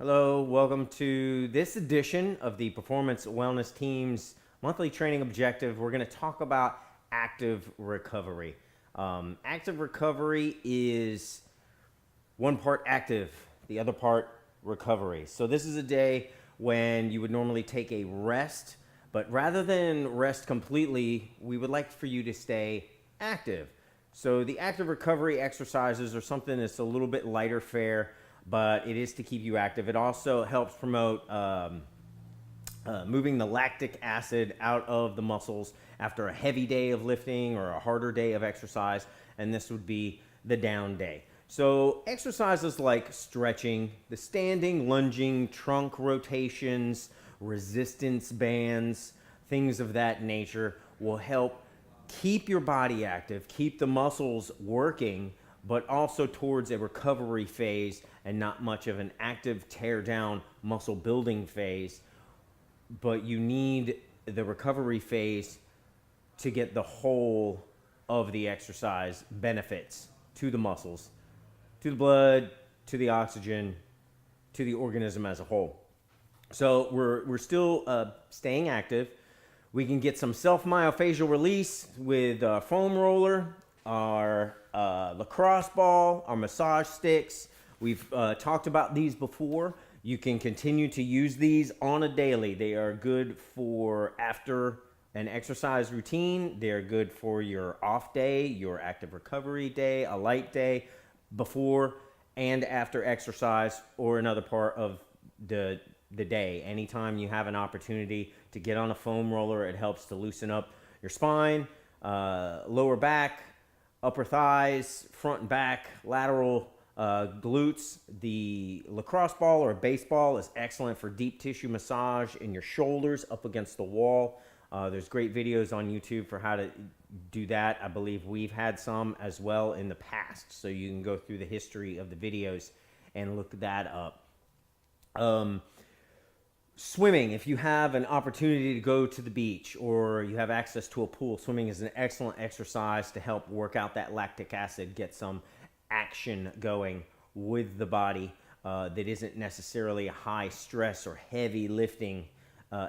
Hello, welcome to this edition of the Performance Wellness Team's monthly training objective. We're going to talk about active recovery. Active recovery is one part active, the other part recovery. So this is a day when you would normally take a rest, but rather than rest completely, we would like for you to stay active. So the active recovery exercises are something that's a little bit lighter fare, but it is to keep you active. It also helps promote moving the lactic acid out of the muscles after a heavy day of lifting or a harder day of exercise, and this would be the down day. So exercises like stretching, the standing, lunging, trunk rotations, resistance bands, things of that nature will help keep your body active, keep the muscles working, but also towards a recovery phase and not much of an active tear down muscle building phase. But you need the recovery phase to get the whole of the exercise benefits to the muscles, to the blood, to the oxygen, to the organism as a whole. So we're still staying active. We can get some self-myofascial release with a foam roller, our lacrosse ball, our massage sticks. We've talked about these before. You can continue to use these on a daily. They are good for after an exercise routine. They're good for your off day, your active recovery day, a light day, before and after exercise, or another part of the day. Anytime you have an opportunity to get on a foam roller, it helps to loosen up your spine, lower back, upper thighs, front and back, lateral glutes. The lacrosse ball or baseball is excellent for deep tissue massage in your shoulders up against the wall. There's great videos on YouTube for how to do that. I believe we've had some as well in the past, so you can go through the history of the videos and look that up. Swimming, if you have an opportunity to go to the beach or you have access to a pool, swimming is an excellent exercise to help work out that lactic acid, get some action going with the body that isn't necessarily a high stress or heavy lifting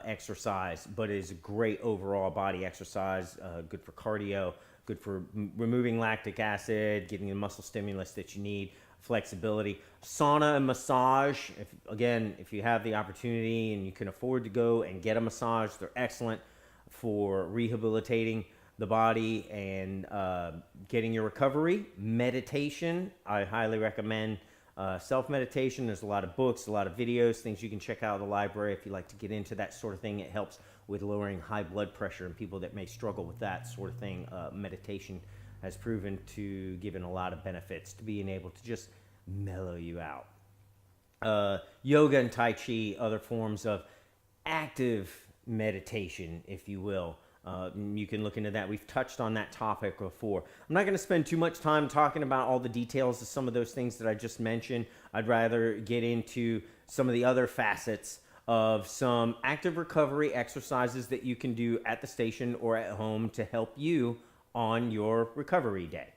exercise, but is a great overall body exercise, good for cardio, good for removing lactic acid, giving the muscle stimulus that you need, flexibility. Sauna and massage, if you have the opportunity and you can afford to go and get a massage, they're excellent for rehabilitating the body and getting your recovery. Meditation, I highly recommend self-meditation. There's a lot of books, a lot of videos, things you can check out of the library if you like to get into that sort of thing. It helps with lowering high blood pressure and people that may struggle with that sort of thing. Meditation has proven to give a lot of benefits to being able to just mellow you out. Yoga and Tai Chi, other forms of active meditation, if you will. You can look into that. We've touched on that topic before. I'm not going to spend too much time talking about all the details of some of those things that I just mentioned. I'd rather get into some of the other facets of some active recovery exercises that you can do at the station or at home to help you on your recovery day.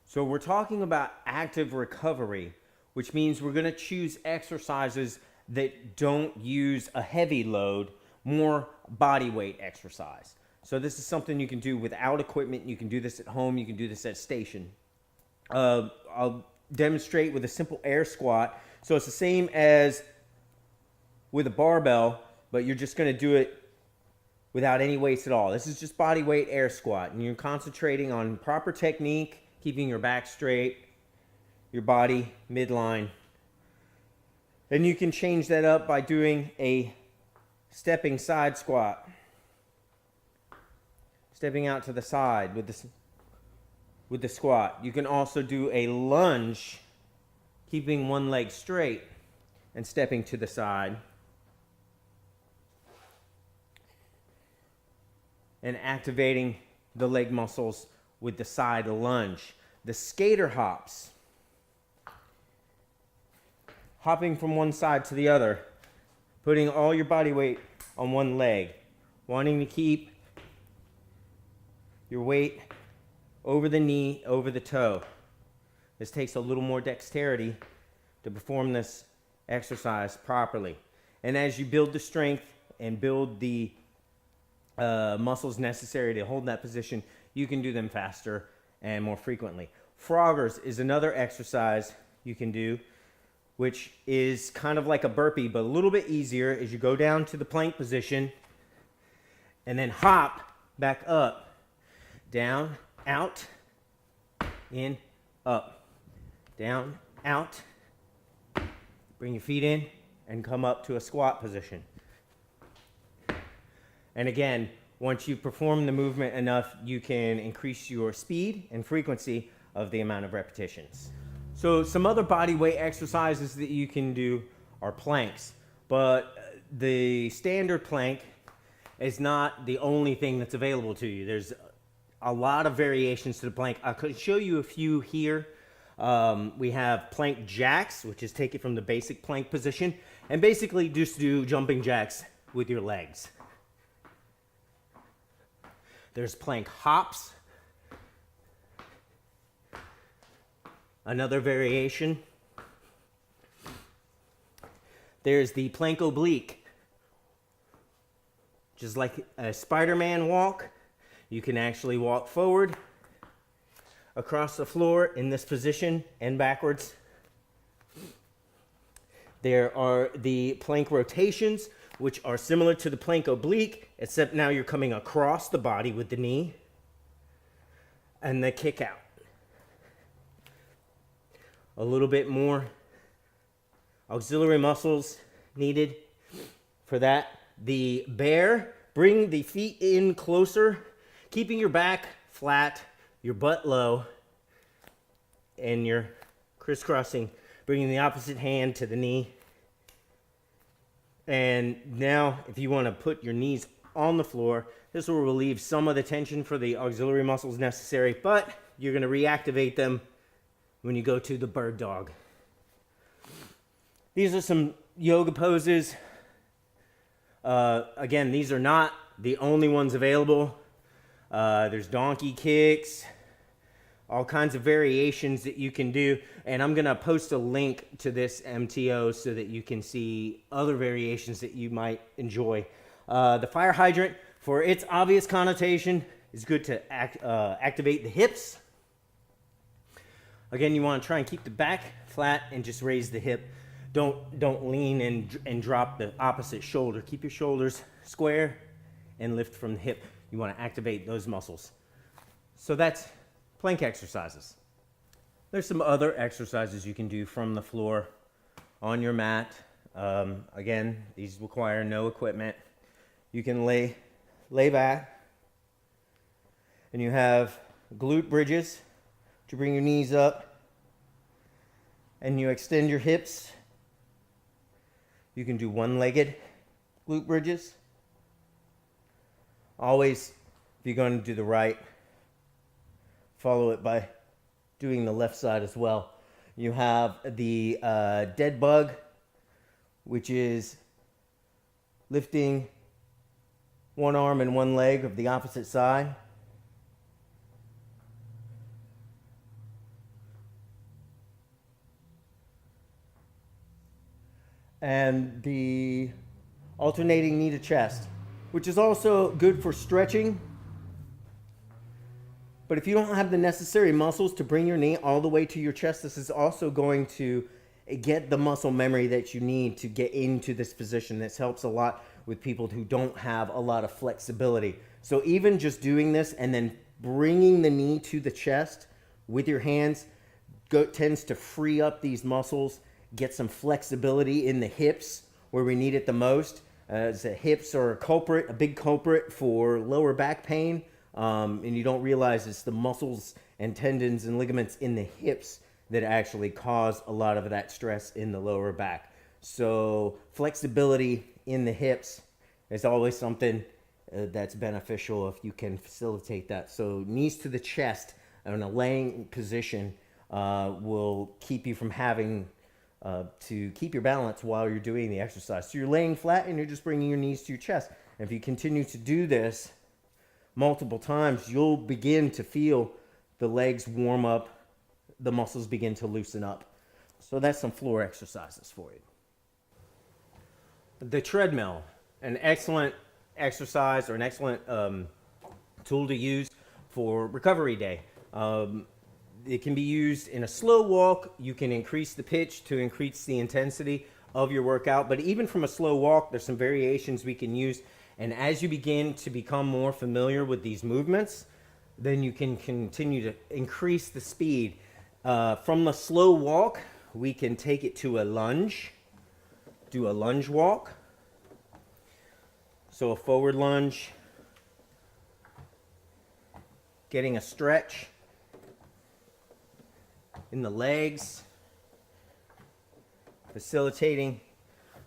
So we're talking about active recovery, which means we're going to choose exercises that don't use a heavy load, more body weight exercise. So this is something you can do without equipment. You can do this at home. You can do this at station. I'll demonstrate with a simple air squat. So it's the same as with a barbell, but you're just going to do it without any weights at all. This is just body weight air squat, and you're concentrating on proper technique, keeping your back straight, your body midline. And you can change that up by doing a stepping side squat. Stepping out to the side with the squat. You can also do a lunge, keeping one leg straight and stepping to the side. And activating the leg muscles with the side lunge. The skater hops. Hopping from one side to the other. Putting all your body weight on one leg. Wanting to keep your weight over the knee, over the toe. This takes a little more dexterity to perform this exercise properly. And as you build the strength and build the muscles necessary to hold that position, you can do them faster and more frequently. Froggers is another exercise you can do, which is kind of like a burpee, but a little bit easier. As you go down to the plank position and then hop back up, down, out, in, up, down, out. Bring your feet in and come up to a squat position. And again, once you perform the movement enough, you can increase your speed and frequency of the amount of repetitions. So some other body weight exercises that you can do are planks, but the standard plank is not the only thing that's available to you. There's a lot of variations to the plank. I could show you a few here. We have plank jacks, which is take it from the basic plank position and basically just do jumping jacks with your legs. There's plank hops, another variation. There's the plank oblique, just like a Spider-Man walk. You can actually walk forward across the floor in this position and backwards. There are the plank rotations, which are similar to the plank oblique, except now you're coming across the body with the knee and the kick out. A little bit more auxiliary muscles needed for that. The bear, bring the feet in closer, keeping your back flat, your butt low, and you're crisscrossing, bringing the opposite hand to the knee. And now, if you want to put your knees on the floor, this will relieve some of the tension for the auxiliary muscles necessary, but you're going to reactivate them when you go to the bird dog. These are some yoga poses. Again, these are not the only ones available. There's donkey kicks, all kinds of variations that you can do. And I'm going to post a link to this MTO so that you can see other variations that you might enjoy. The fire hydrant, for its obvious connotation, is good to activate the hips. Again, you want to try and keep the back flat and just raise the hip. Don't lean and drop the opposite shoulder. Keep your shoulders square and lift from the hip. You want to activate those muscles. So that's plank exercises. There's some other exercises you can do from the floor on your mat. Again, these require no equipment. You can lay back, and you have glute bridges to bring your knees up, and you extend your hips. You can do one-legged glute bridges. Always, if you're going to do the right, follow it by doing the left side as well. You have the dead bug, which is lifting one arm and one leg of the opposite side. And the alternating knee to chest, which is also good for stretching. But if you don't have the necessary muscles to bring your knee all the way to your chest, this is also going to get the muscle memory that you need to get into this position. This helps a lot with people who don't have a lot of flexibility. So even just doing this and then bringing the knee to the chest with your hands tends to free up these muscles, get some flexibility in the hips where we need it the most. The hips are a big culprit for lower back pain. And you don't realize it's the muscles and tendons and ligaments in the hips that actually cause a lot of that stress in the lower back. So flexibility in the hips is always something that's beneficial if you can facilitate that. So knees to the chest in a laying position will keep you from having to keep your balance while you're doing the exercise. So you're laying flat and you're just bringing your knees to your chest. And if you continue to do this multiple times, you'll begin to feel the legs warm up, the muscles begin to loosen up. So that's some floor exercises for you. The treadmill, an excellent exercise or an excellent tool to use for recovery day. It can be used in a slow walk. You can increase the pitch to increase the intensity of your workout, but even from a slow walk, there's some variations we can use. And as you begin to become more familiar with these movements, then you can continue to increase the speed. From the slow walk, we can take it to a lunge, do a lunge walk. So a forward lunge, getting a stretch in the legs, facilitating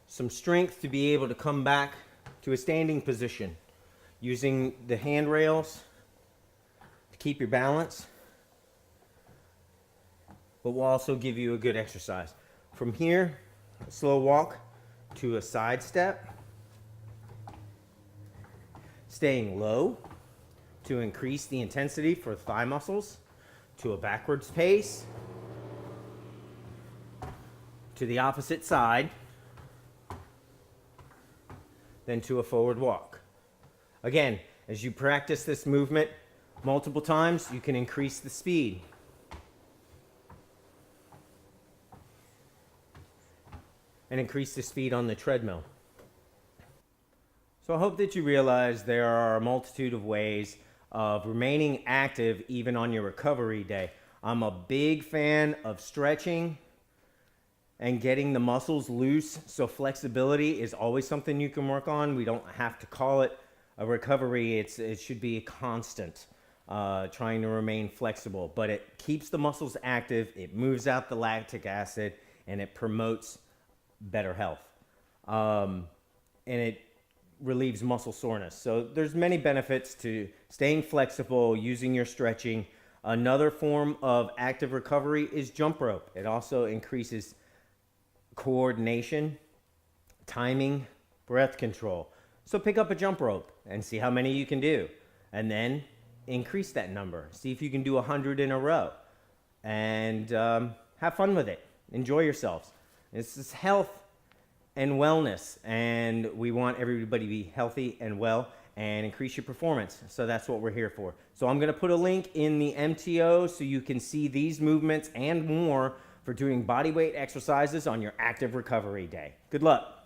some strength to be able to come back to a standing position, using the handrails to keep your balance, but will also give you a good exercise. From here, a slow walk to a side step, staying low to increase the intensity for thigh muscles, to a backwards pace, to the opposite side, then to a forward walk. Again, as you practice this movement multiple times, you can increase the speed. And increase the speed on the treadmill. So I hope that you realize there are a multitude of ways of remaining active even on your recovery day. I'm a big fan of stretching and getting the muscles loose, so flexibility is always something you can work on. We don't have to call it a recovery. It should be a constant, trying to remain flexible. But it keeps the muscles active, it moves out the lactic acid, and it promotes better health. And it relieves muscle soreness. So there's many benefits to staying flexible, using your stretching. Another form of active recovery is jump rope. It also increases coordination, timing, breath control. So pick up a jump rope and see how many you can do, and then increase that number. See if you can do 100 in a row, and have fun with it. Enjoy yourselves. This is health and wellness, and we want everybody to be healthy and well and increase your performance. So that's what we're here for. So I'm going to put a link in the MTO so you can see these movements and more for doing bodyweight exercises on your active recovery day. Good luck.